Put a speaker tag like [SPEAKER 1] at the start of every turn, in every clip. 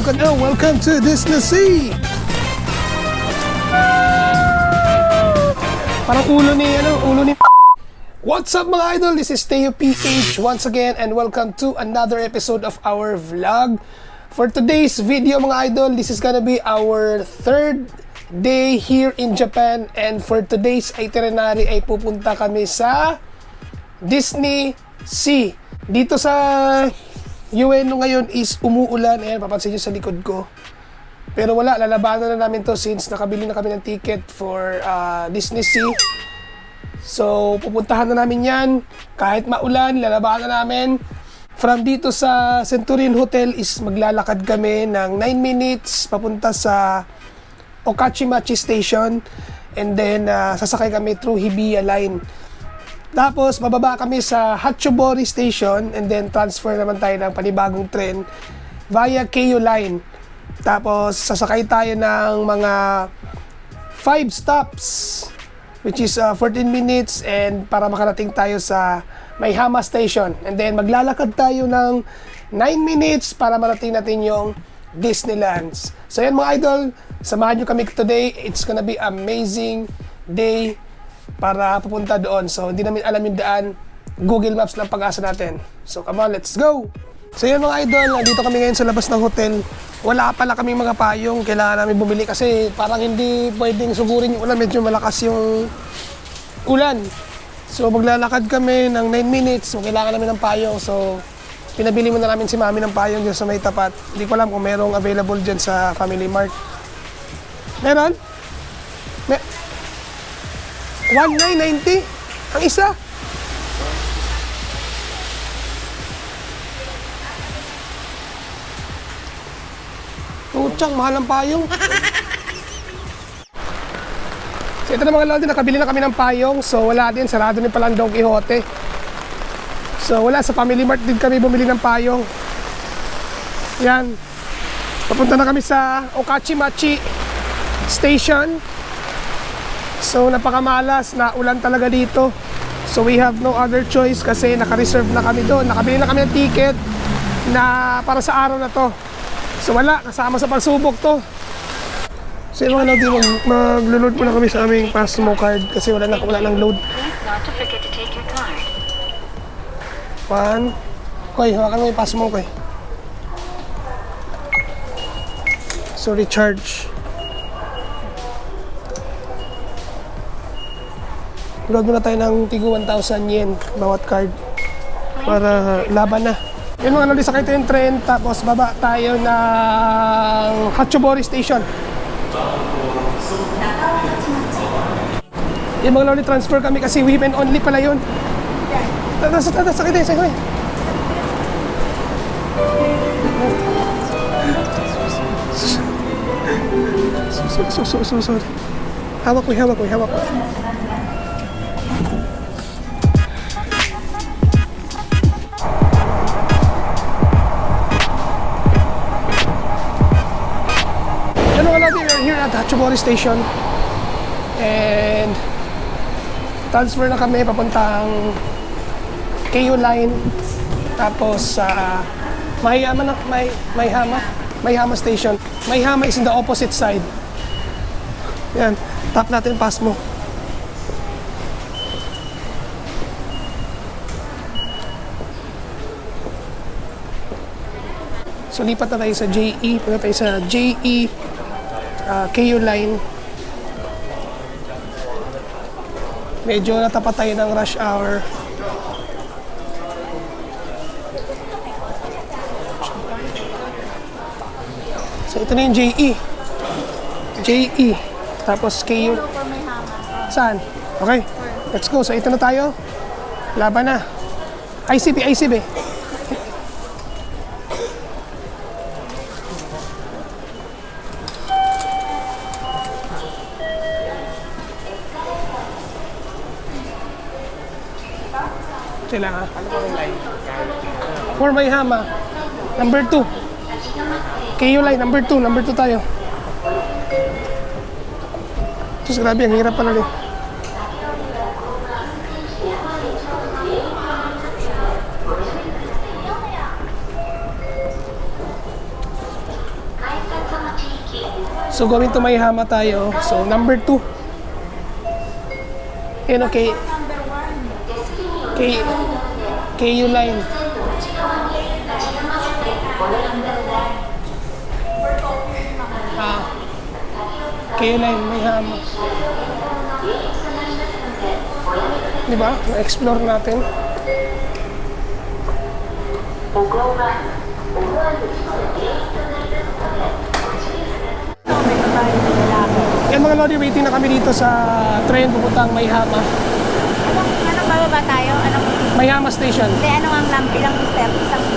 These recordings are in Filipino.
[SPEAKER 1] ka na. Welcome to Disney Sea. Parang ulo ni... What's up mga idol? This is Teo PH once again and welcome to another episode of our vlog. For today's video mga idol, this is gonna be our third day here in Japan, and for today's itinerary ay pupunta kami sa Disney Sea. Dito sa Ueno ngayon is umuulan. Ayan, papansin nyo sa likod ko. Pero wala, lalabanan na namin to since nakabili na kami ng ticket for Disney Sea. So, pupuntahan na namin yan. Kahit maulan, lalabanan namin. From dito sa Centurion Hotel is maglalakad kami ng 9 minutes papunta sa Okachimachi Station. And then, sasakay kami through Hibiya Line. Tapos, bababa kami sa Hachibori Station. And then, transfer naman tayo ng panibagong tren via Keio Line. Tapos, sasakay tayo ng mga 5 stops, which is 14 minutes, and para makarating tayo sa Maihama Station. And then, maglalakad tayo ng 9 minutes para marating natin yung Disneylands. So, yan mga idol, samahan nyo kami today. It's gonna be amazing day para pupunta doon. So, hindi namin alam yung daan. Google Maps lang pag-asa natin. So, come on, let's go! So yan mga idol, nandito kami ngayon sa labas ng hotel. Wala pala kaming mga payong, kailangan namin bumili kasi parang hindi pwedeng sugurin yung ulan, medyo malakas yung ulan. So maglalakad kami ng 9 minutes, so kailangan namin ng payong. So pinabili muna namin si mami ng payong dyan sa may tapat. Hindi ko alam kung merong available dyan sa Family Mart. Meron? 1,990 ang isa. Putsang, mahal ang payong. So ito na mga lodi, nakabili na kami ng payong. So wala din, sarado din pala ang Don Quixote. So wala, sa Family Mart din kami bumili ng payong. Yan. Papunta na kami sa Okachimachi Station. So napakamalas, na ulan talaga dito. So we have no other choice kasi naka-reserve na kami doon. Nakabili na kami ng ticket na para sa araw na to. So wala, kasama sa pagsubok to. So yung mga lodi, mag-load muna kami sa aming Pasmo card kasi wala nang load. One. Koy, hawakan mo yung Pasmo, Koy. So recharge. Load muna tayo ng tigo 1,000 yen bawat card para laban na. Yun mga lodi, sakay tayo yung train, tapos baba tayo ng Hachibori Station. Yung mga lodi, transfer kami kasi women only pala yun. Sakay tayo, sakay. Sorry. Hawak ko. Here at Hachibori Station, and transfer na kami papuntang Keio Line, tapos sa Maihama Station. Maihama is in the opposite side. Yan, tap natin Pasmo. So lipat na tayo sa JE, punta tayo sa JE Keio Line. Medyo natapat tayo ng rush hour. So ito na yung JE. Tapos Keio. Saan? Okay, let's go. So ito na tayo. Laban na. ICB. Sila nga. For Maihama, number 2. Keio Line, number 2 tayo. Diyos, grabe, ang hirap pala rin. So going to Mayhama tayo. So number 2. Yan okay. KU line. KU line, Mayhama. Diba? Na-explore natin. Yan mga Lodi, waiting na kami dito sa train pupuntang Mayhama.
[SPEAKER 2] Anong bababa tayo?
[SPEAKER 1] Mayhama Station.
[SPEAKER 2] Hindi, ano ang ilang step? Isang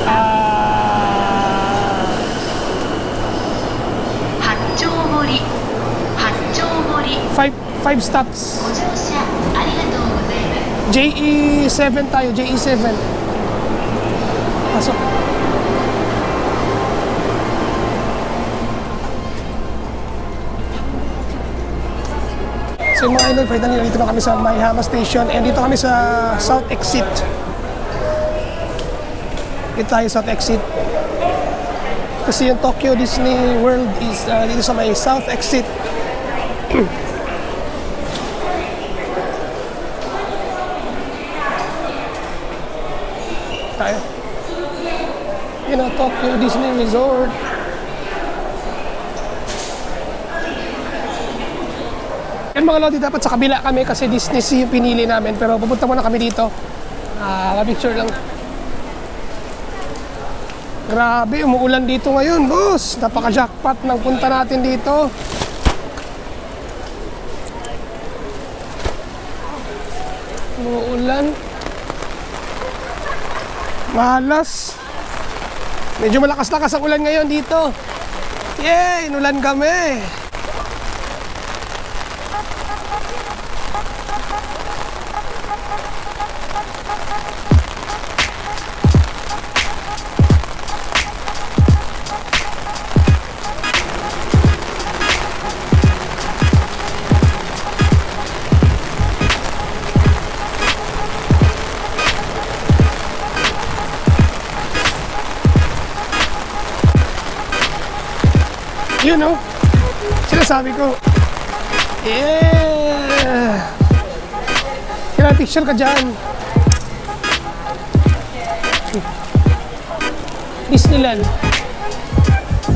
[SPEAKER 1] Five stops. JE7 tayo, JE7. Pasok. So yung mga idol, finally dito na kami sa Mayhama Station and dito kami sa South Exit. Dito tayo South Exit. Kasi yung Tokyo Disney World is dito sa may South Exit. Tayo. Yun ang Tokyo Disney Resort. Yan mga Lodi, dapat sa kabila kami kasi Disney Sea yung pinili namin. Pero pupunta muna kami dito. Picture lang. Grabe, umuulan dito ngayon, boss. Napaka-jackpot ng punta natin dito. Umuulan. Malas. Medyo malakas-lakas ang ulan ngayon dito. Yay! Inulan kami. Yun know, sinasabi ko. Yeah! Kailangan picture ka dyan. Disneyland.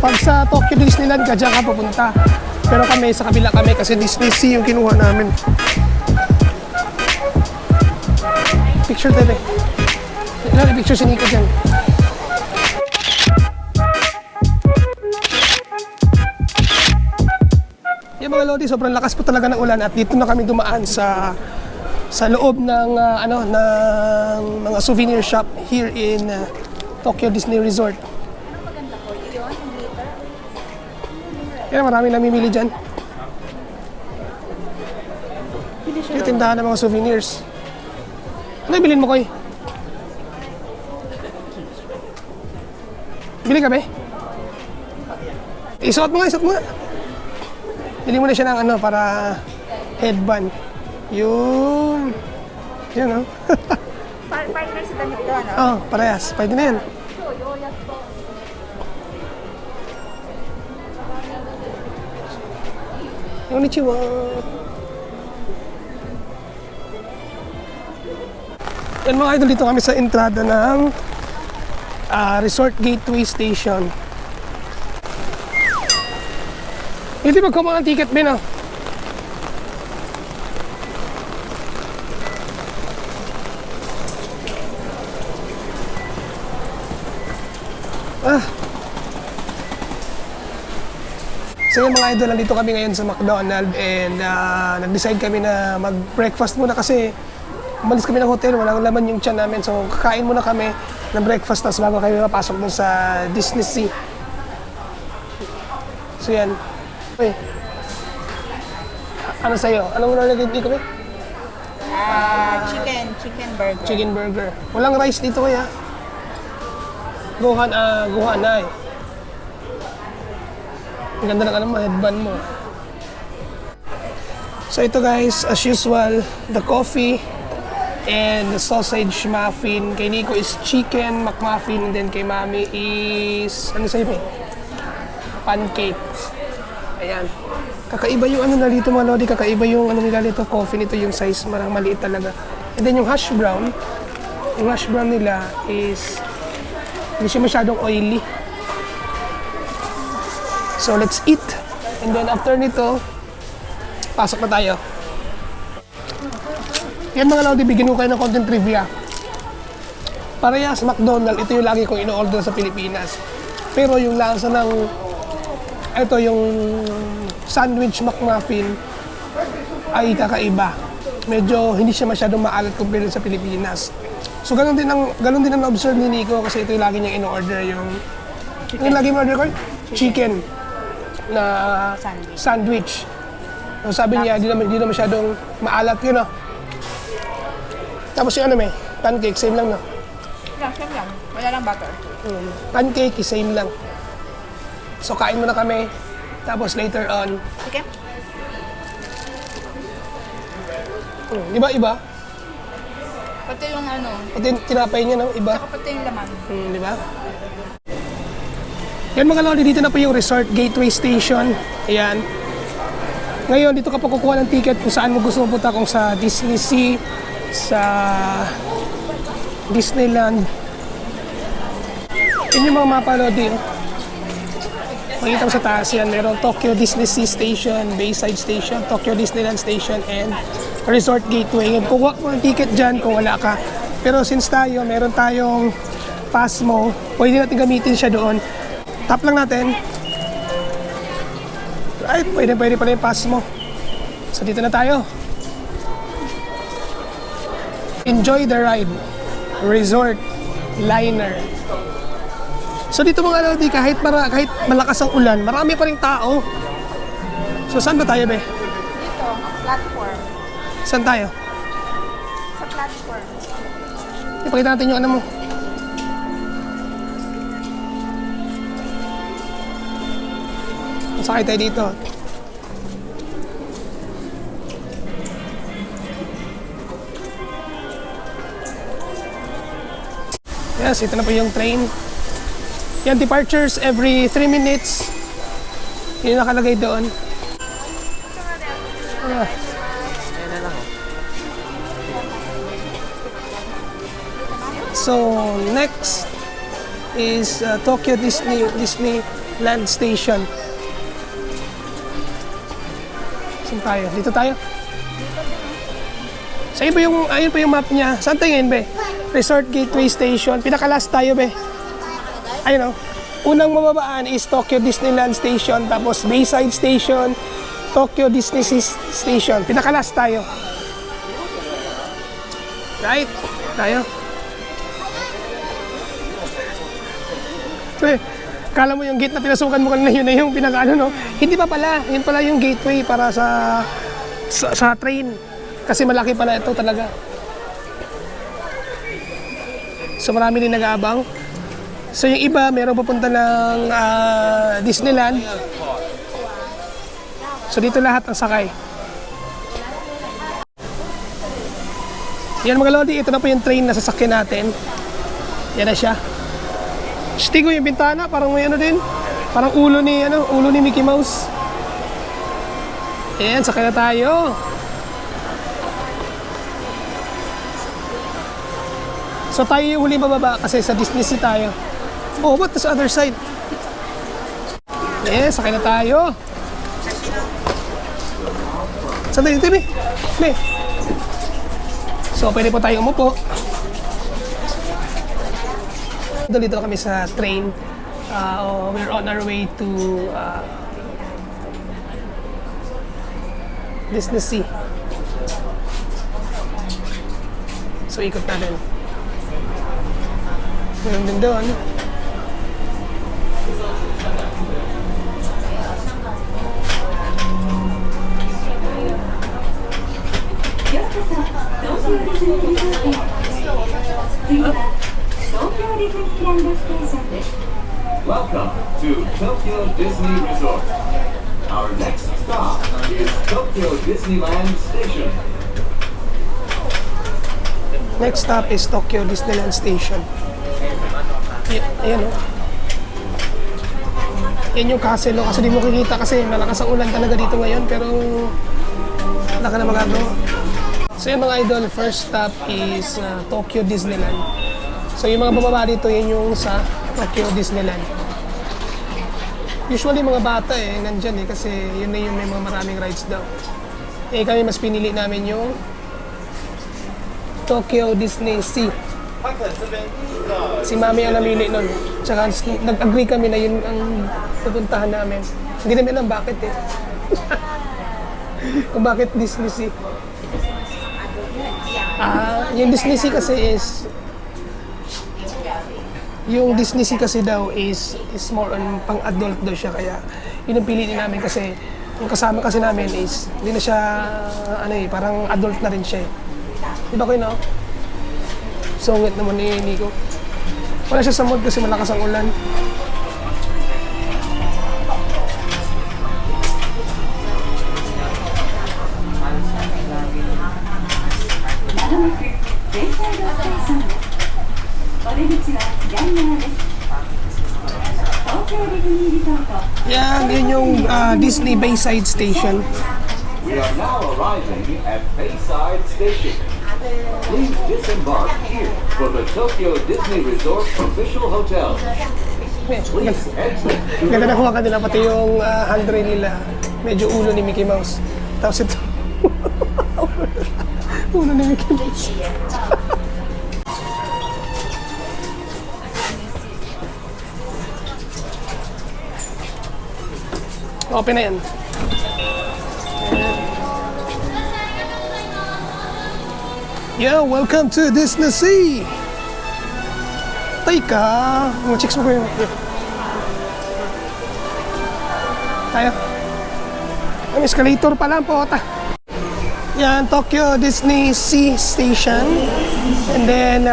[SPEAKER 1] Pag sa Tokyo Disneyland ka, dyan ka pupunta. Pero kami, sa kabila kami kasi Disney Sea yung kinuha namin. Picture tayo. Kailangan picture si Nico dyan. Yung mga Lodi, sobrang lakas po talaga ng ulan at dito na kami dumaan sa loob ng ng mga souvenir shop here in Tokyo Disney Resort. Yan, marami namimili dyan. Yung tindahan ng mga souvenirs. Ano yung bilhin mo, Koy? Bili ka, be? Isuot mo nga, isuot mo nga. Bili mo na siya ng para headband. Yun. Yun, no?
[SPEAKER 2] partner sa damit doon, no?
[SPEAKER 1] Oo, parehas. Pwede na yan. Konnichiwa. Yan mga idol, dito kami sa entrada ng Resort Gateway Station. Hindi magkama ng ticket, Ben, ah. So yun mga idol, nandito kami ngayon sa McDonald's and nag-decide kami na mag-breakfast muna kasi umalis kami ng hotel, walang laman yung tiyan namin. So kakain muna kami ng breakfast tapos bago kami mapasok dun sa Disney Sea. So yan. Uy. Ano sa'yo? Anong nalagay dito kami?
[SPEAKER 2] Chicken burger.
[SPEAKER 1] Chicken burger. Walang rice dito kaya. Gohan na eh. Ang ganda ng headband mo. So ito guys, as usual, the coffee and the sausage muffin. Kay Nico is chicken McMuffin, and then kay Mami is, ano sa'yo eh? Pancake. Ayan. Kakaiba yung ano na dito mga lodi, kakaiba yung ano nila dito, coffee nito, yung size, marang maliit talaga. And then yung hash brown nila is hindi siya masyadong oily. So let's eat. And then after nito, pasok na tayo. Yan mga lodi, bigyan ko kayo ng content trivia. Parehas McDonald's, ito yung lagi kong ino-order sa Pilipinas. Pero yung lasa ng, ito yung sandwich McMuffin ay kakaiba. Medyo hindi siya masyadong maalat compared sa Pilipinas. So ganun din ang na-observe ni Nico kasi ito yung lagi niyang ino-order yung lagi mo order ko? Chicken na sandwich. So sabi niya, di na masyadong maalat yun, no? Tapos yung ano may, pancake, same lang, no?
[SPEAKER 2] Yeah, same lang. Wala lang butter.
[SPEAKER 1] Pancake, same lang. So kain muna kami, tapos later on,
[SPEAKER 2] Okay?
[SPEAKER 1] di ba iba?
[SPEAKER 2] Pati yung ano,
[SPEAKER 1] Pati tinapay niya, no? Iba.
[SPEAKER 2] saka pati yung laman.
[SPEAKER 1] Di ba? Yan mga lodi, dito na po yung Resort Gateway Station. Ayan. Ngayon, dito ka pa kukuha ng ticket kung saan mo gusto mo punta, kung sa Disney Sea, sa Disneyland. Yun yung mga mapa lodi. Oh. Makikita mo sa taas yan, merong Tokyo Disney Sea Station, Bayside Station, Tokyo Disneyland Station, and Resort Gateway. Ngayon, kukuha mo ng ticket dyan kung wala ka. Pero since tayo, meron tayong Pasmo, pwede natin gamitin siya doon. Tap lang natin. Ay, pwede pala yung Pasmo. So dito na tayo. Enjoy the ride. Resort Liner. So dito mga lodi, kahit malakas ang ulan, marami pa ring tao. So saan ba tayo, be?
[SPEAKER 2] Dito, platform.
[SPEAKER 1] Saan tayo?
[SPEAKER 2] Sa platform.
[SPEAKER 1] Ipakita natin yung ano mo. Sakay tayo dito. Yes, ito na po yung train. Yan, departures every 3 minutes. Yun yung nakalagay doon. Yeah. So, next is Tokyo Disneyland Station. Saan tayo? Dito tayo? So, ayun pa yung map niya. Saan tayo ngayon, be? Resort Gateway Station. Pinaka-last tayo, be. Ayun, o. Unang mababaan is Tokyo Disneyland Station, tapos Bayside Station, Tokyo Disney Station. Pinaka-last tayo. Right? Tayo. Kala mo yung gate na pinasukan mo kanina, yun na yung pinaka-ano, no? Hindi pa pala. Yun pala yung gateway para sa train. Kasi malaki pala ito talaga. So marami din nag-aabang. So yung iba, meron papunta ng Disneyland. So dito lahat ang sakay. Yan mga lodi, ito na po yung train na sasakyan natin. Yan na siya. Stigo yung bintana, parang may ano din. Parang ulo ni Mickey Mouse. Ayan, sakay na tayo. So tayo yung huling bababa kasi sa Disney Sea tayo. Oh, what? Sa other side. Yes, sakay na tayo. Saan tayo dito, Be? So, pwede po tayo umupo. Dito kami sa train. We're on our way to Disney Sea. So, ikot natin. Meron din doon.
[SPEAKER 3] Welcome to Tokyo Disney Resort. Our next stop is Tokyo Disneyland Station.
[SPEAKER 1] Next stop is Tokyo Disneyland Station. Ayan o. Yan yung castle, no? Kasi di mo kikita kasi malakas ang ulan talaga dito ngayon, pero wala ka na magagawa. So yung mga idol, first stop is Tokyo Disneyland. So yung mga bababa dito, yun yung sa Tokyo Disneyland. Usually mga bata nandyan kasi yun na yung may mga maraming rides daw. Kami mas pinili namin yung Tokyo Disney Sea. Si Mami ang namili nun. Tsaka nag-agree kami na yun ang pupuntahan namin. Hindi namin alam bakit kung bakit Disney Sea. Yung Disney Sea kasi is yung Disney Sea kasi daw is more on pang-adult daw siya, kaya yun ang piliin namin kasi yung kasama kasi namin is hindi na siya parang adult na rin siya. Di ba kayo, no? Sungit naman ni Nico. Wala siya sa mood kasi malakas ang ulan. Yan, yun yung Disney Bayside Station.
[SPEAKER 3] We are now arriving at Bayside Station. Please disembark here for the Tokyo Disney Resort official hotel. Please exit to
[SPEAKER 1] Ganda nakuha ka nila, pati yung handrail nila. Medyo ulo ni Mickey Mouse. Tapos ito, ulo ni Mickey Mouse. Open na yan. Yeah, welcome to Disney Sea! Teka! Mga chicks mo ko yun. Tayo. Ang escalator pa lang po. Yan, Tokyo Disney Sea Station. And then,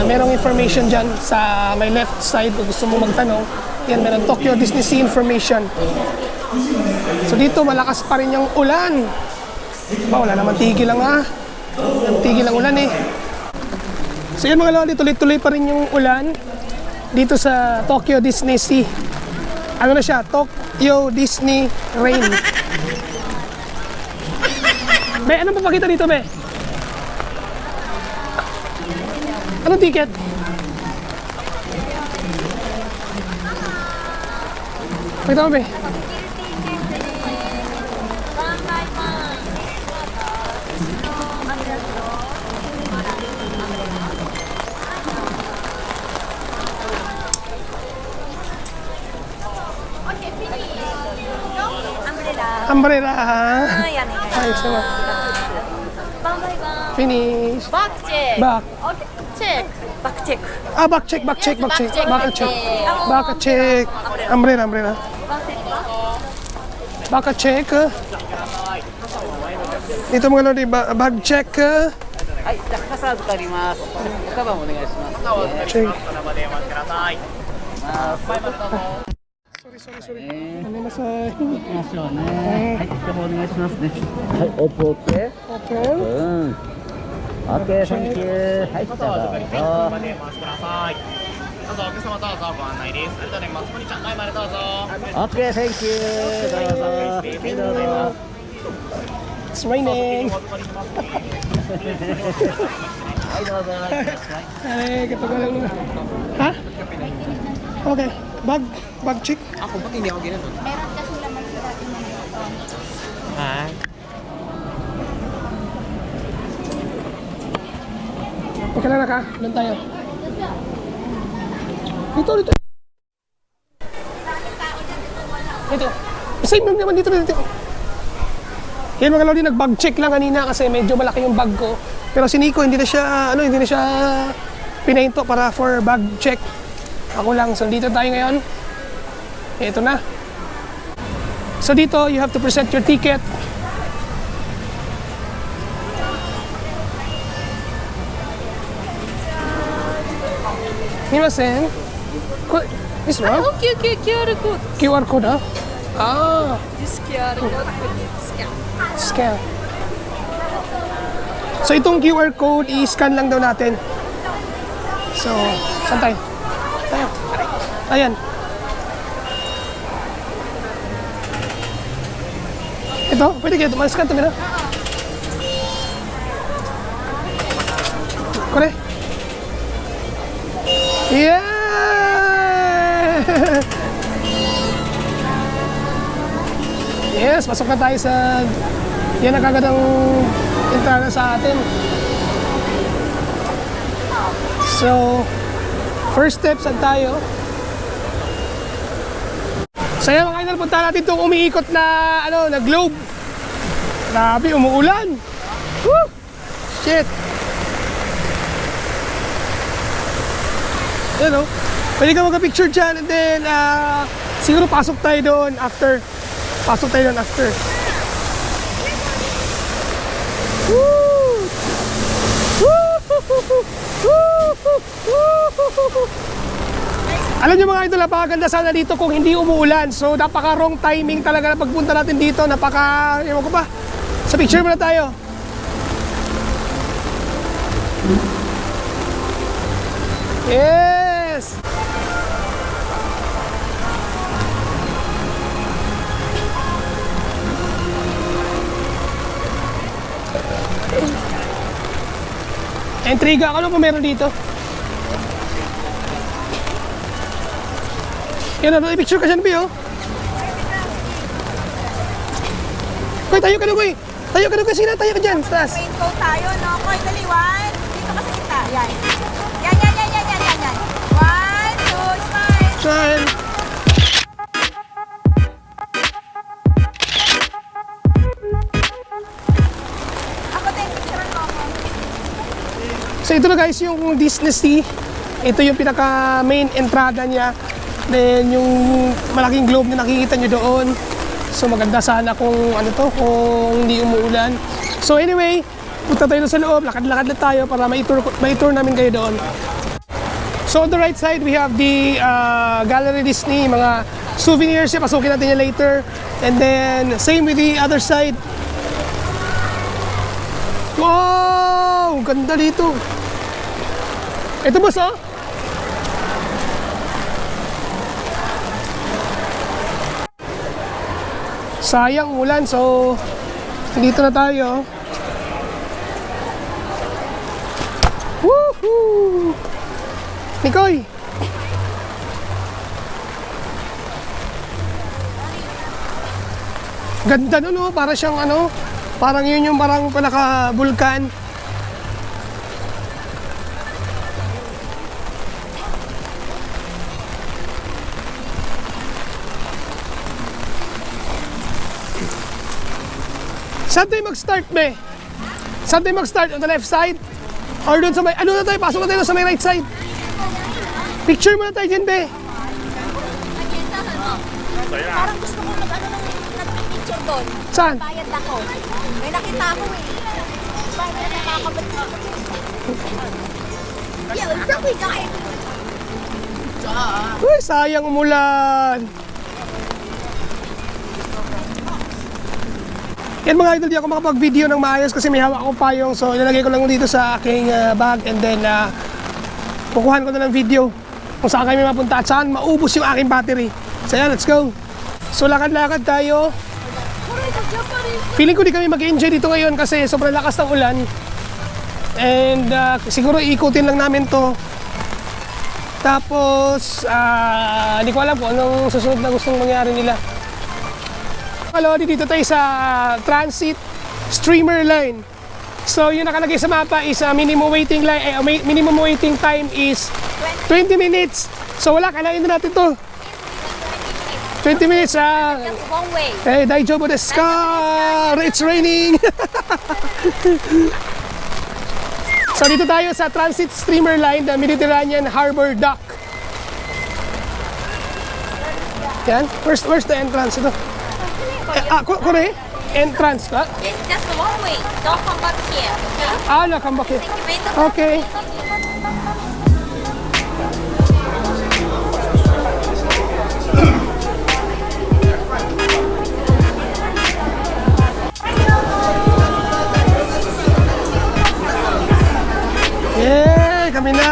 [SPEAKER 1] merong information dyan sa my left side kung gusto mo magtanong. Yan, meron Tokyo Disney Sea information. So dito, malakas pa rin yung ulan. Wala naman tigil lang tigil ang ulan So yun mga lodi, tuloy-tuloy pa rin yung ulan dito sa Tokyo Disney Sea. Ano na siya? Tokyo Disney Rain. Be, anong papakita dito, Be? Anong ticket? Pakita mo, Be. Umbrella. Ayos naman. Finish.
[SPEAKER 2] Back check.
[SPEAKER 1] Back.
[SPEAKER 2] Okay, check. Back check.
[SPEAKER 1] Back check. Back check.
[SPEAKER 2] back check.
[SPEAKER 1] Back check. Umbrella. Back check. Dito mga lodi, bag check.
[SPEAKER 4] はい、じゃあ傘預かります。おカバンお願いします。
[SPEAKER 1] Check.
[SPEAKER 4] はい、
[SPEAKER 1] Sorry. Ano na sa...
[SPEAKER 4] 行きましょうね。はい、カバンお願いしますね。はい、オープンオッケー。
[SPEAKER 1] Okay.
[SPEAKER 4] うん。オッケー、サンキュー。はい、じゃあどうぞ。
[SPEAKER 5] どうぞお客様どうぞご案内です。ありがとうございます。こんにちは。前までどうぞ。
[SPEAKER 4] オッケー、サンキュー。どうぞ。はい、どうぞ。
[SPEAKER 1] It's raining.
[SPEAKER 4] はい、どうぞ。
[SPEAKER 1] Ay, katagalan na. Ha? Okay. Bag check.
[SPEAKER 5] Ako ba't hindi ako ginito?
[SPEAKER 2] Meron kasi laman sa dating mga ito.
[SPEAKER 5] Ha?
[SPEAKER 1] Okay na ka. Doon tayo. Dito. Dito. Same lang naman dito. Yan mga lodi, nag-bag check lang kanina kasi medyo malaki yung bag ko. Pero si Nico, hindi na siya pinahinto para for bag check. Ako lang. So dito tayo ngayon. Ito na. So dito, you have to present your ticket. Mimasen. This one?
[SPEAKER 2] QR code.
[SPEAKER 1] QR code, ha? Ah,
[SPEAKER 2] This QR code. Scan.
[SPEAKER 1] scan. So itong QR code, i-scan lang daw natin. So, saan tayo? Tayo. Ayan. Ito? Pwede kayo, tumalas ka, tumira. Kore. Yeah! Yes, pasok na tayo sa... Yan ang kagandang entrada sa atin. So, first step, saan tayo? So yan mga idol, punta natin itong umiikot na, na globe. Grabe, umuulan. Woo! Shit. Yan o. Pwede ka magka-picture dyan and then siguro pasok tayo doon after. Pasok tayo doon after. Woo! Alam niyo mga idol, napakaganda sana dito kung hindi umuulan. So napaka wrong timing talaga na pagpunta natin dito. Napaka, ewan ko pa. Sa picture muna tayo. Yes! Intriga ako, ano kung meron dito? Yan na, i-picture ka dyan, Bi, oh. Koy, tayo ka na, Koy. Tayo ka na, Koy. Sige na, tayo ka dyan, sa taas.
[SPEAKER 2] Rainbow tayo, no? Koy, daliwan. Dito ka sa kita. Yan. Yan. 1, 2, smile.
[SPEAKER 1] Smile.
[SPEAKER 2] Ako din, picture ko ako.
[SPEAKER 1] So ito na guys yung Disney Sea. Ito yung pinaka main entrada niya. Then yung malaking globe na nakikita nyo doon. So maganda sana kung kung hindi umuulan. So anyway, punta tayo sa loob, lakad-lakad na tayo para ma-tour namin kayo doon. So on the right side, we have the Gallery Disney, mga souvenirs, pasukin natin yan later. And then same with the other side. Wow! Ganda dito. Ito boss, oh. Sayang ulan, so dito na tayo. Woohoo! Nikoy! Ganda nun, oh. Para siyang parang yun yung parang pinaka-vulkan. Saan tayo mag-start, be? Saan tayo mag-start? On the left side? Or doon sa may... Ano na tayo? Pasok na tayo sa may right side. Picture muna tayo dyan, be.
[SPEAKER 2] Parang gusto ko nag-picture doon.
[SPEAKER 1] Saan?
[SPEAKER 2] Bayad ako. May nakita ako eh. Bayad na nakakabot ko. Yeah, it's probably died.
[SPEAKER 1] Uy, sayang umulan. Yan mga idol, di ako makapag-video ng maayos kasi may hawak akong payong. So ilalagay ko lang dito sa aking bag and then kukuhan ko na ng video kung saan kami mapunta at saan maubos yung aking battery. So yan, let's go. So lakad-lakad tayo. Feeling ko di kami mag-enjoy dito ngayon kasi sobrang lakas ng ulan. And siguro ikutin lang namin to. Tapos hindi ko alam kung anong susunod na gustong mangyari nila. Hello, dito tayo sa Transit Streamer Line. So yung nakalagay sa mapa is minimum waiting time is 20 minutes. So wala, kailangan na natin to. 20 minutes.
[SPEAKER 2] One way.
[SPEAKER 1] Hey, daijoubu desu ka? It's raining. So dito tayo sa Transit Streamer Line, the Mediterranean Harbor Dock. Yan. Where's the entrance? Ito. Kore? Entrance ka?
[SPEAKER 2] It's just one way. Don't come back here. Okay?
[SPEAKER 1] No, come back here.
[SPEAKER 2] Wait.
[SPEAKER 1] Okay. Yay! Kami na!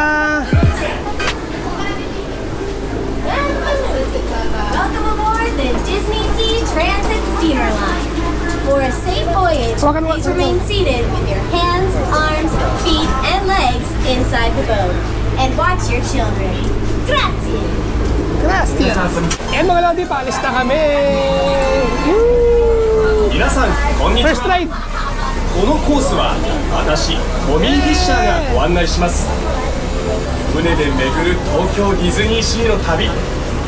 [SPEAKER 6] Welcome aboard the Disney Sea Transit Steamer Line. For For a safe voyage, please remain seated with your hands, arms, feet, and legs inside the boat. And watch your children. Grazie!
[SPEAKER 1] Gracias! And mga lodi, paalis na kami!
[SPEAKER 7] 皆さんこんにち
[SPEAKER 1] First
[SPEAKER 7] は
[SPEAKER 1] ride!
[SPEAKER 7] このコースは私トミー・フィッシャーがご案内します船で巡る東京ディズニーシーの旅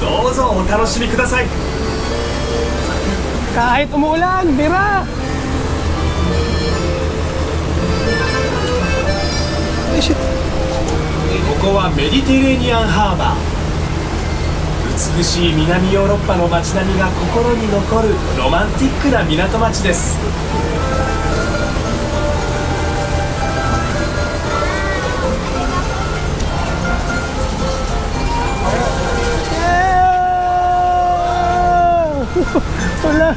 [SPEAKER 7] どうぞお楽しみください
[SPEAKER 1] Kahit umuulan, bira! Ay, shit.
[SPEAKER 7] ここはメディテレーニアンハーバー美しい南ヨーロッパの街並みが心に残るロマンティックな港町です
[SPEAKER 1] Wala.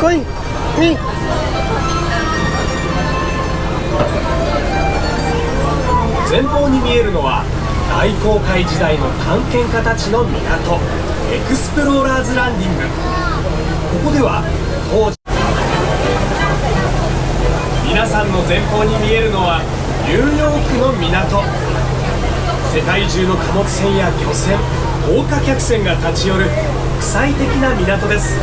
[SPEAKER 1] Koy, ni.
[SPEAKER 7] 前方に見えるのは大航海時代の探検家たちの港エクスプローラーズランディングここでは当時皆さんの前方に見えるのはニューヨークの港世界中の貨物船や漁船豪華客船が立ち寄る国際的な港です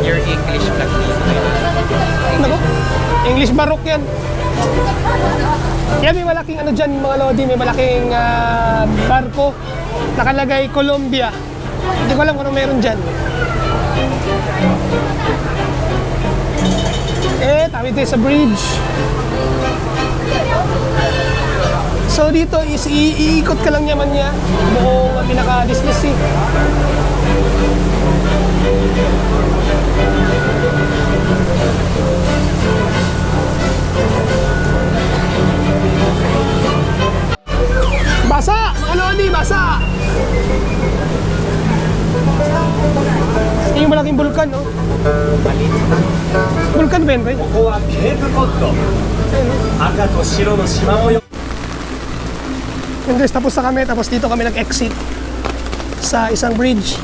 [SPEAKER 5] Your English vlog dito.
[SPEAKER 1] Nako, English Baroque yan. Yan, may malaking ano dyan mga lodi, may malaking barko. Nakalagay Colombia. Hindi ko alam kung ano meron dyan. Tawid tayo sa bridge. So dito is iikot ka lang naman niya buong pinaka-business eh. Basa! Mga lodi, basa! Yung malaking bulkan, no? Bulkan ba yun, Ray?
[SPEAKER 7] ここはケープコッド赤と白の縞模様
[SPEAKER 1] Yun guys, tapos na kami, tapos dito kami nag-exit sa isang bridge.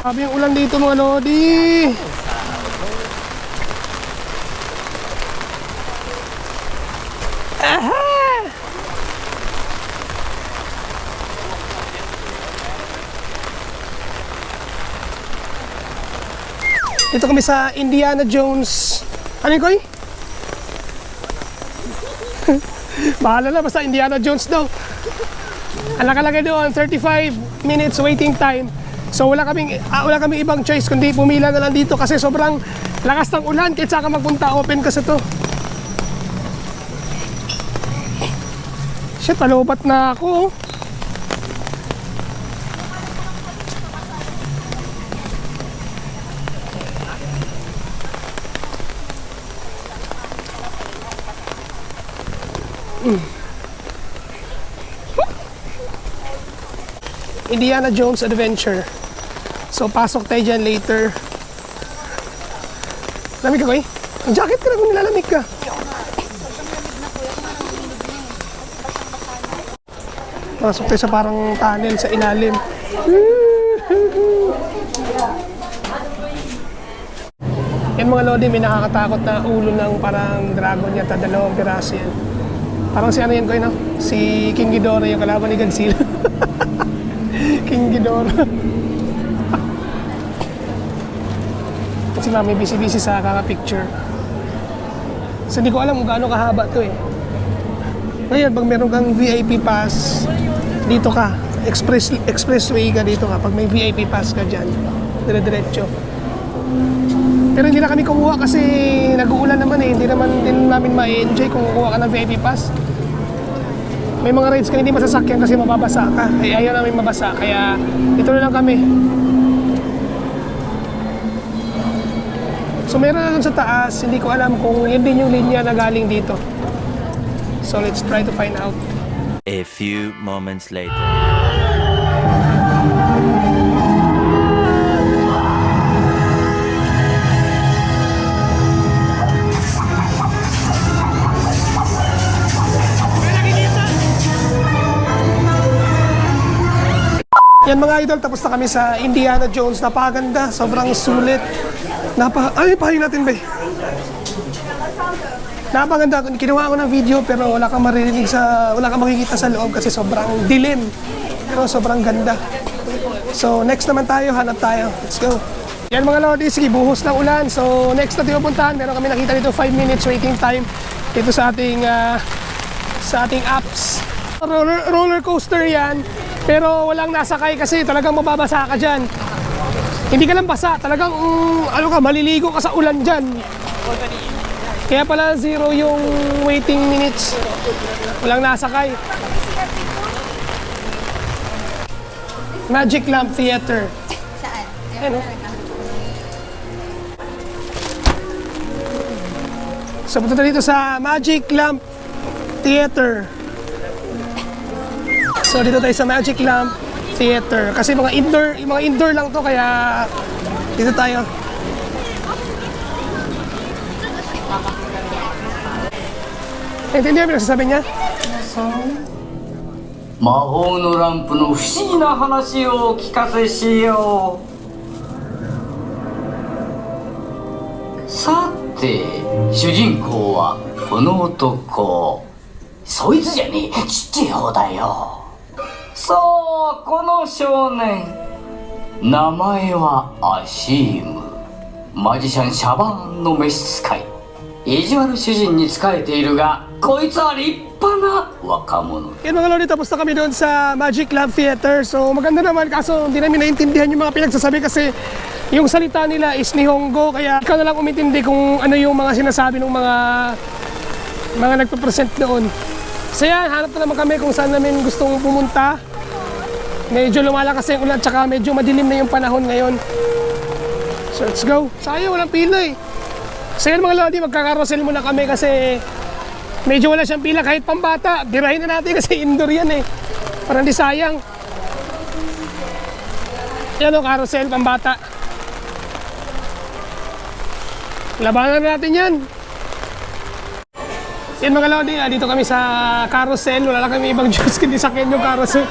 [SPEAKER 1] Sabi yung ulan dito mga lodi. Aha! Dito kami sa Indiana Jones. Ano yun, Koy? Bahala na, basta Indiana Jones daw. Ang nakalagay doon, 35 minutes waiting time. So wala kaming ibang choice kundi pumila na lang dito kasi sobrang lakas ng ulan kahit saan ka magpunta, open kasi to. Shit, palubat na ako. Indiana Jones Adventure. So pasok tayo dyan later. Lamig ka, Koy? Ang jacket ka na kung nilalamig ka. Pasok tayo sa parang tunnel sa ilalim. Yan mga lodi, may nakakatakot na ulo ng parang dragon yata, 2 piraso yan. Parang si ano yan, Koy, no? Si King Ghidorah, yung kalaban ni Godzilla. King Ghidorah. Si Mami busy-busy sa kaka-picture. So hindi ko alam kung gaano kahaba to eh. Ngayon, pag meron kang VIP pass, dito ka. Expressway ka dito ka. Pag may VIP pass ka dyan, dire-diretso. Pero hindi na kami kumuha kasi nag-uulan naman eh. Hindi naman din namin ma-enjoy kung kukuha ka ng VIP pass. May mga rides ka hindi masasakyan kasi mababasa ka. Ay ayaw namin mabasa. Kaya ito na lang kami. So meron na dun sa taas, hindi ko alam kung yun din yung linya na galing dito. So let's try to find out.
[SPEAKER 8] A few moments later.
[SPEAKER 1] Yan mga idol, tapos na kami sa Indiana Jones. Napakaganda, sobrang sulit. Ay, pahayin natin ba? Napakaganda. Kinuha ko ng video pero wala kang maririnig wala kang makikita sa loob kasi sobrang dilim. Pero sobrang ganda. So next naman tayo, hanap tayo. Let's go. Yan mga lodi, sige, buhos ng ulan. So next na tayo puntahan, meron kami nakita dito 5 minutes waiting time dito sa ating apps. Roller coaster yan. Pero walang nasakay kasi talagang mababasa ka dyan. Hindi ka lang basa, talagang maliligo ka sa ulan dyan. Kaya pala 0 yung waiting minutes. Walang nasakay. Magic Lamp Theater.
[SPEAKER 2] Saan?
[SPEAKER 1] Ano? So punta dito sa Magic Lamp Theater. So dito tayo sa Magic Lamp Theater kasi mga indoor lang to kaya dito tayo. Intindihan mo yung sasabi niya?
[SPEAKER 4] 魔法のランプの不思議な話をお聞かせしよう。さて、主人公はこの男。そいつじゃねえ、ちっちゃい方だよ。そう、この少年。名前はアシーム。マジシャンシャバーンの召使い。意地悪主人に仕えているが、こいつは立派な若者。
[SPEAKER 1] Yan mga lodi, tapos na kami doon sa Magic Lamp Theater. So maganda naman kaso hindi namin naintindihan yung mga pinagsasabi kasi yung salita nila is Nihongo. Kaya ikaw na lang umintindi kung ano yung mga sinasabi ng mga nagpa-present doon. So yan, hanap na naman kami kung saan namin gustong pumunta. Medyo lumalakas yung ulan tsaka medyo madilim na yung panahon ngayon. So let's go. Sayang, walang pila eh. So yan mga lodi, magkakarousel muna kami kasi medyo wala siyang pila kahit pambata. Birahin na natin kasi indoor yan eh. Parang di sayang. Yan o, carousel, pambata. Labanan natin yan. Yan mga lodi, dito kami sa carousel. Wala lang kami ibang juice kundi sakyan yung carousel.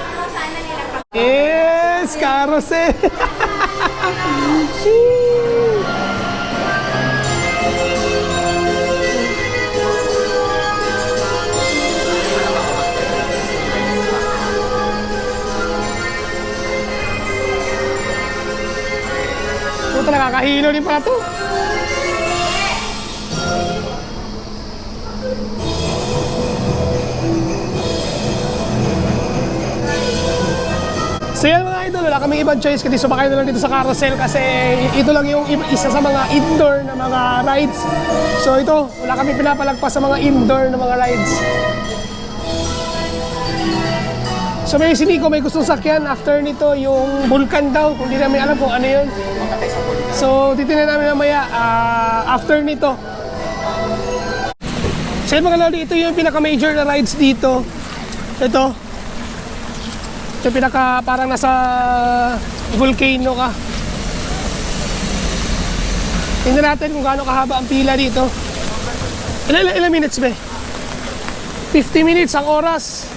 [SPEAKER 1] Yes, carousel. Puta, nakakahilo din pala to. So yan mga idol, wala kaming ibang choice kundi sumakay na lang dito sa carousel kasi ito lang yung isa sa mga indoor na mga rides. So ito, wala kami pinapalagpas sa mga indoor na mga rides. So may siniko, may gustong sakyan. After nito, yung Vulcan daw, kung di namin alam kung ano yun. So titignan namin mamaya after nito. So yan mga lodi, ito yung pinaka-major na rides dito. Ito pinaka parang nasa volcano ka. Tingnan natin kung gaano kahaba ang pila dito. Ilan minutes ba? 50 minutes ang oras.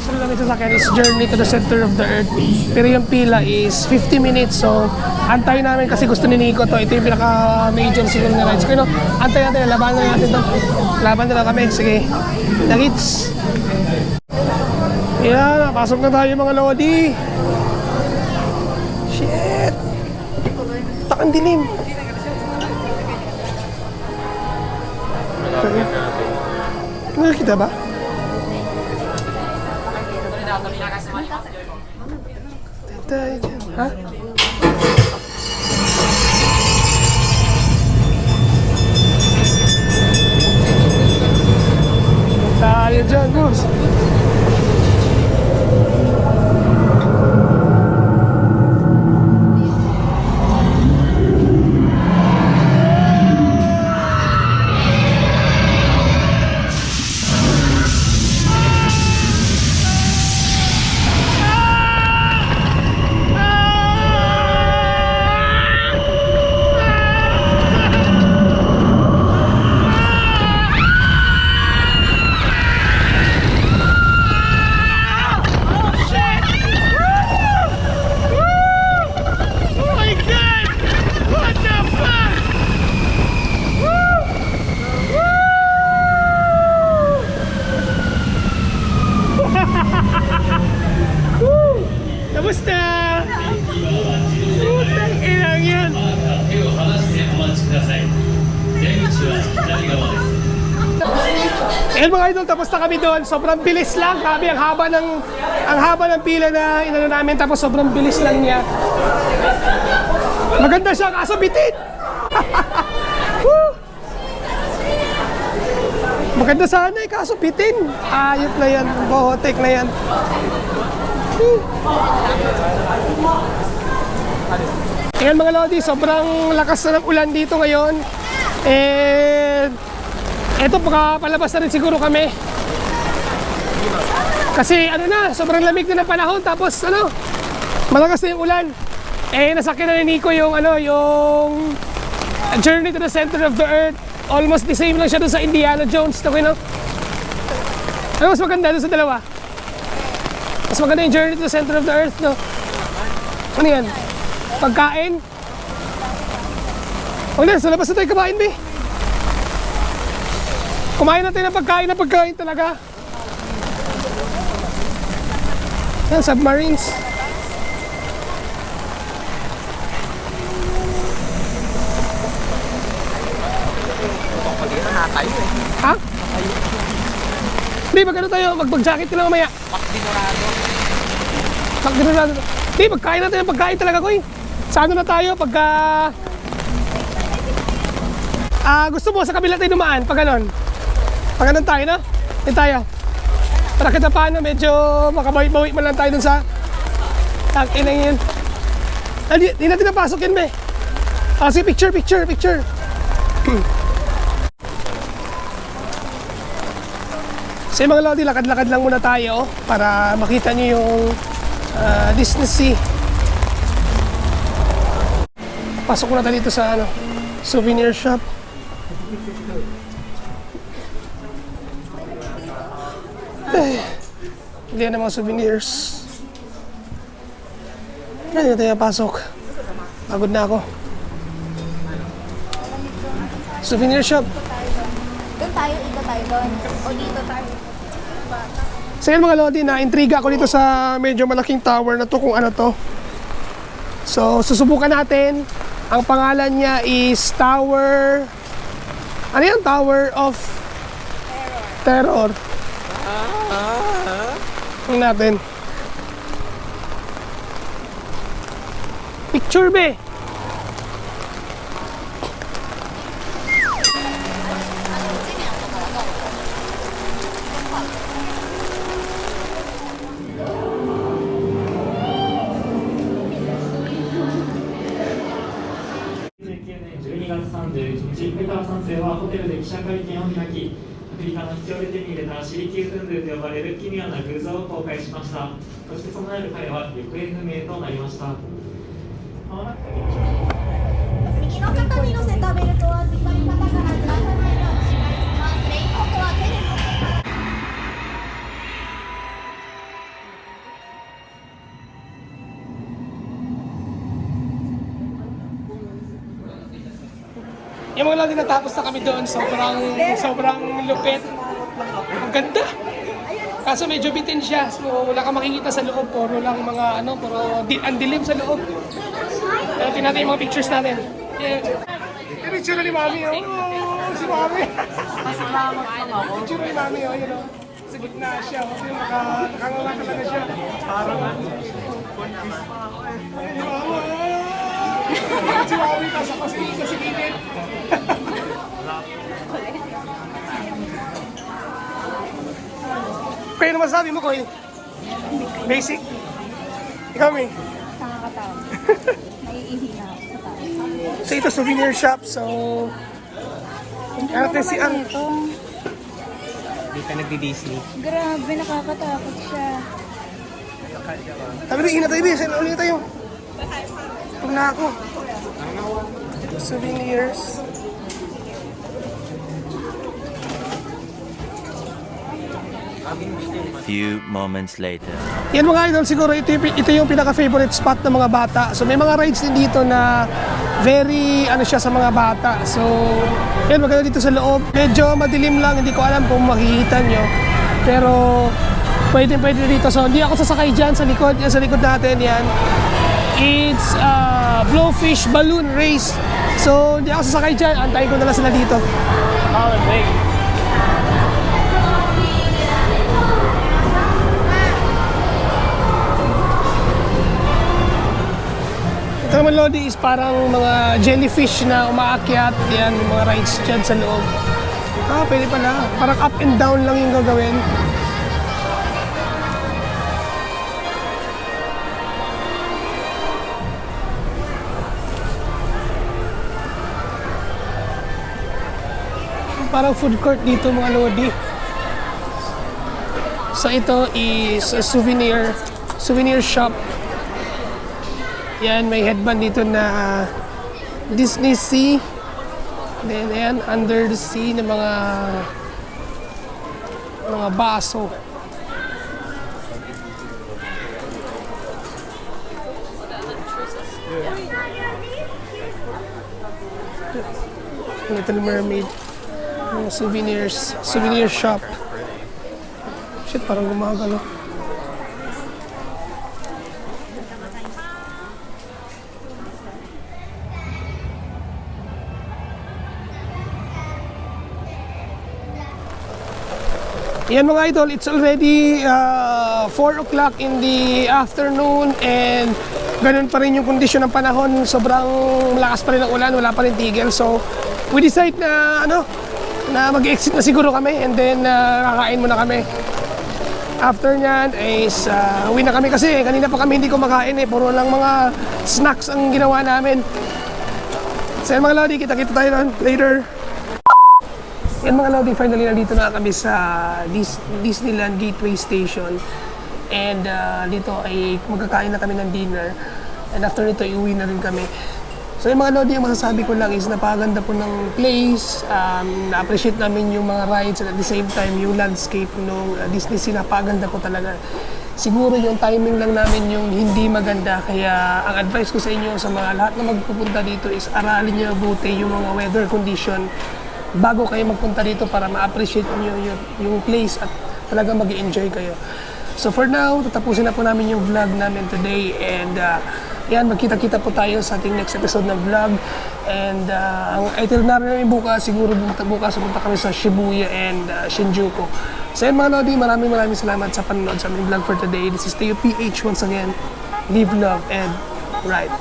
[SPEAKER 1] So lang ito sa akin is Journey to the Center of the Earth. Pero yung pila is 50 minutes. So antayin namin kasi gusto ni Nico to. Ito yung pinaka major siguro na rides. Pero antayin natin, labanan natin to. Laban na lang kami, sige. Nagits. Yan, pasok na tayo mga lodi. Shit. Takang dilim. Nakikita ba? Tayo dyan, ha? Tayo dyan, boss. Ayan mga idol, tapos na kami doon. Sobrang bilis lang. Grabe, ang haba ng pila na inano namin. Tapos sobrang bilis lang niya. Maganda siya, kaso bitin. Woo! Maganda sana eh, kaso bitin. Ayop na yan, bohotek na yan. Ayan mga lodi, sobrang lakas na ng ulan dito ngayon. And eto, palabas na rin siguro kami. Kasi ano na, sobrang lamig na ng panahon. Tapos ano, malakas na yung ulan. Nasakyan na ni Nico yung yung Journey to the Center of the Earth. Almost the same lang siya doon sa Indiana Jones. Ano mas maganda doon sa dalawa? Mas maganda yung Journey to the Center of the Earth, no? Ano yan? Pagkain? Huwag na, sa labas na tayo kumain, be. Kumain natin ng pagkain talaga. Yan, submarines. Ha? Hindi, mag-ano tayo? Mag-jacket ka lang mamaya. Pakdinurado. Hindi, magkain natin ng pagkain talaga, Koy. Sa ano na tayo? Pagka... gusto mo, sa kabila tayo dumaan. Pag ganon. Pag ganon tayo, no? Hindi tayo. Para kita paano, medyo makabawi-bawi man lang tayo dun sa... Inang yun. Hindi natin napasok yun, be. Sige, picture. So mga lodi, lakad-lakad lang muna tayo para makita nyo yung Disney Sea. Pasok muna tayo dito sa souvenir shop. Hindi na mga souvenirs. Hindi na tayo pasok. Pagod na ako. Souvenir shop.
[SPEAKER 6] Doon tayo, doon. O dito tayo.
[SPEAKER 1] So yan mga lodi, na-intriga ako dito sa medyo malaking tower na to kung ano to. So susubukan natin. Ang pangalan niya is Tower... Ano yan? Tower of Terror. Tingnan natin. Picture, be!
[SPEAKER 9] メタ3世はホテルで記者会見を開き、アフリカの秘境で手に入れたシリキュートゥンドゥと呼ばれる奇妙な偶像を公開しました。そしてその夜彼は行方不明となりました。
[SPEAKER 6] 右の方に乗せたベルトは左肩からずらさないようにお願いします。レインコートは手で持ってから。
[SPEAKER 1] Yung mga lagi natapos na kami doon, sobrang lupit. Ang ganda. Kaso medyo bitin siya, so wala kang makikita sa loob. Puro lang mga puro ang dilim sa loob. Pero tingnan natin yung mga pictures natin. Yung picture ni Mami, si Mami. Picture ni Mami, yun o. Sa gitna siya, kasi nakanganga talaga siya. Parang si Mami, kasi gilid. Kaya naman sabi mo, Koy? Basic? Ikaw, May?
[SPEAKER 2] Nakakatawa. Naiihi na ako sa tayo.
[SPEAKER 1] So ito, souvenir shop. So, natin si Ang.
[SPEAKER 5] Hindi ka nagdi-Disney.
[SPEAKER 2] Grabe, nakakatakot siya.
[SPEAKER 1] Sabi rin, ina tayo, Bis. Ulit tayo. Pag na ako. Souvenirs.
[SPEAKER 8] Few moments later.
[SPEAKER 1] Yan mga idol, siguro ito yung pinaka-favorite spot ng mga bata. So may mga rides din dito na very siya sa mga bata. So yan, maganda dito sa loob. Medyo madilim lang, hindi ko alam kung makikita nyo. Pero pwede dito. So hindi ako sasakay dyan sa likod. Yan sa likod natin, yan. It's Blowfish Balloon Race. So hindi ako sasakay dyan, antayin ko na lang sila dito. Lodi, is parang mga jellyfish na umaakyat. Yan, yung mga rides dyan sa loob. Pwede pala. Parang up and down lang yung gagawin. Parang food court dito mga Lodi. So ito is a souvenir shop. Yan, may headband dito na Disney Sea. Then ayan, under the sea na mga baso. Little Mermaid. Mga souvenir shop. Shit, parang gumagalo. Yan mga idol, it's already 4 o'clock in the afternoon and ganun pa rin yung kondisyon ng panahon. Sobrang lakas pa rin ang ulan, wala pa rin tigil. So, we decide na na mag-exit na siguro kami and then kakain muna kami. After nyan is uwi na kami kasi kanina pa kami hindi kumakain puro lang mga snacks ang ginawa namin. So yan mga Lodi, kita-kita tayo nun later. Yan mga Lodi, finally nandito na kami sa Disneyland Gateway Station and dito ay magkakain na kami ng dinner and after nito iuwi na rin kami. So yung mga Lodi, ang masasabi ko lang is napakaganda po ng place, na-appreciate namin yung mga rides and at the same time yung landscape ng Disney Sea, napakaganda po talaga. Siguro yung timing lang namin yung hindi maganda, kaya ang advice ko sa inyo sa mga lahat na magpupunta dito is aralin nyo mabuti yung mga weather condition bago kayo magpunta dito para ma-appreciate nyo yung place at talagang mag-enjoy kayo. So for now, tatapusin na po namin yung vlog namin today and yan, magkita-kita po tayo sa ating next episode ng vlog. And ang itinerary namin bukas, siguro bukas pupunta kami sa Shibuya and Shinjuku. So yan mga Lodi, maraming salamat sa panonood sa aming vlog for today. This is Teo PH once again. Live, love, and ride.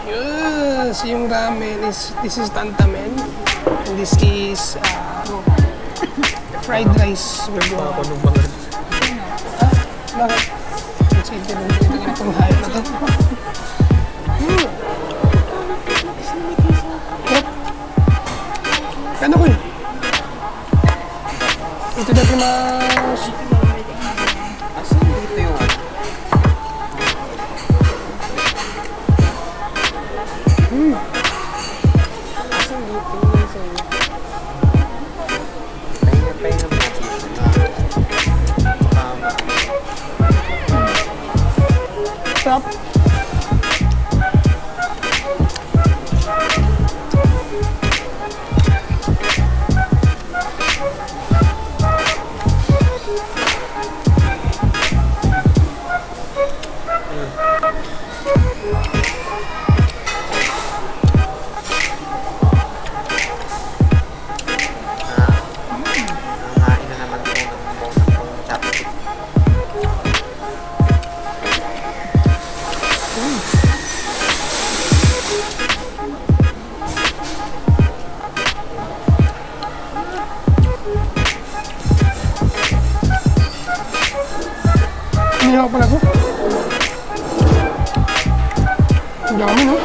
[SPEAKER 1] Yes, yung ramen is, this is tantamen. And this is fried rice. Bakit? Kasi itong hype na to. Ano ko yun? Ito na mas...
[SPEAKER 5] Asan dito yung Asan dito yung sa'yo? Pahinga mo.
[SPEAKER 1] Stop.
[SPEAKER 5] Nangain na naman po ng chopstick.
[SPEAKER 1] Inihaw pala ko. Ang dami, no?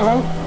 [SPEAKER 1] Aha.